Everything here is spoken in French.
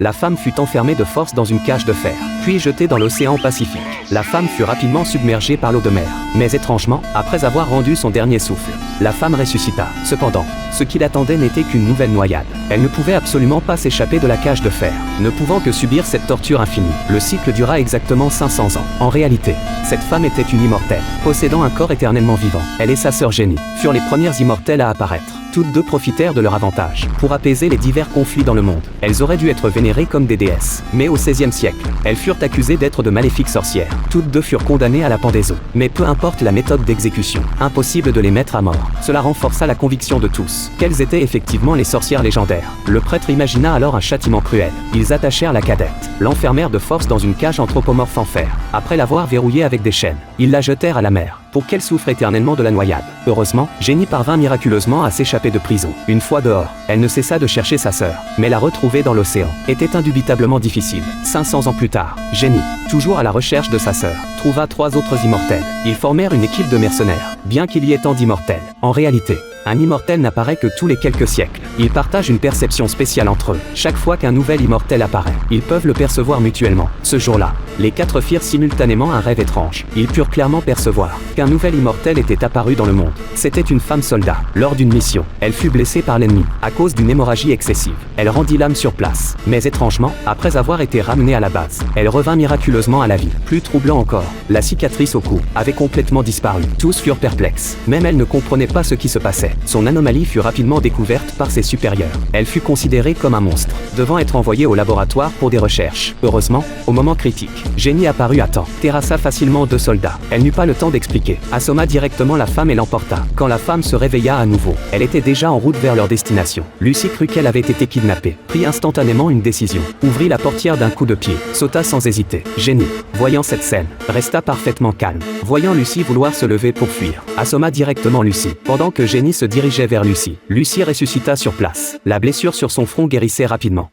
La femme fut enfermée de force dans une cage de fer, puis jetée dans l'océan Pacifique. La femme fut rapidement submergée par l'eau de mer. Mais étrangement, après avoir rendu son dernier souffle, la femme ressuscita. Cependant, ce qui l'attendait n'était qu'une nouvelle noyade. Elle ne pouvait absolument pas s'échapper de la cage de fer, ne pouvant que subir cette torture infinie. Le cycle dura exactement 500 ans. En réalité, cette femme était une immortelle, possédant un corps éternellement vivant. Elle et sa sœur Jenny furent les premières immortelles à apparaître. Toutes deux profitèrent de leur avantage pour apaiser les divers conflits dans le monde. Elles auraient dû être vénérées comme des déesses. Mais au XVIe siècle, elles furent accusées d'être de maléfiques sorcières. Toutes deux furent condamnées à la pendaison. Mais peu importe la méthode d'exécution, impossible de les mettre à mort. Cela renforça la conviction de tous qu'elles étaient effectivement les sorcières légendaires. Le prêtre imagina alors un châtiment cruel. Ils attachèrent la cadette, l'enfermèrent de force dans une cage anthropomorphe en fer. Après l'avoir verrouillée avec des chaînes, ils la jetèrent à la mer pour qu'elle souffre éternellement de la noyade. Heureusement, Jenny parvint miraculeusement à s'échapper de prison. Une fois dehors, elle ne cessa de chercher sa sœur, mais la retrouver dans l'océan était indubitablement difficile. 500 ans plus tard, Jenny, toujours à la recherche de sa sœur, trouva 3 autres immortels. Ils formèrent une équipe de mercenaires, bien qu'il y ait tant d'immortels. En réalité, un immortel n'apparaît que tous les quelques siècles. Ils partagent une perception spéciale entre eux. Chaque fois qu'un nouvel immortel apparaît, ils peuvent le percevoir mutuellement. Ce jour-là, les 4 firent simultanément un rêve étrange. Ils purent clairement percevoir qu'un nouvel immortel était apparu dans le monde. C'était une femme soldat. Lors d'une mission, elle fut blessée par l'ennemi à cause d'une hémorragie excessive. Elle rendit l'âme sur place. Mais étrangement, après avoir été ramenée à la base, elle revint miraculeusement à la vie. Plus troublant encore, la cicatrice au cou avait complètement disparu. Tous furent perplexes. Même elle ne comprenait pas ce qui se passait. Son anomalie fut rapidement découverte par ses supérieurs. Elle fut considérée comme un monstre, devant être envoyée au laboratoire pour des recherches. Heureusement, au moment critique, Jenny apparut à temps, terrassa facilement 2 soldats. Elle n'eut pas le temps d'expliquer, assomma directement la femme et l'emporta. Quand la femme se réveilla à nouveau, elle était déjà en route vers leur destination. Lucy crut qu'elle avait été kidnappée, prit instantanément une décision, ouvrit la portière d'un coup de pied, sauta sans hésiter. Jenny, voyant cette scène, resta parfaitement calme. Voyant Lucy vouloir se lever pour fuir, assomma directement Lucy. Pendant que Jenny se dirigeait vers Lucy, Lucy ressuscita sur place. La blessure sur son front guérissait rapidement.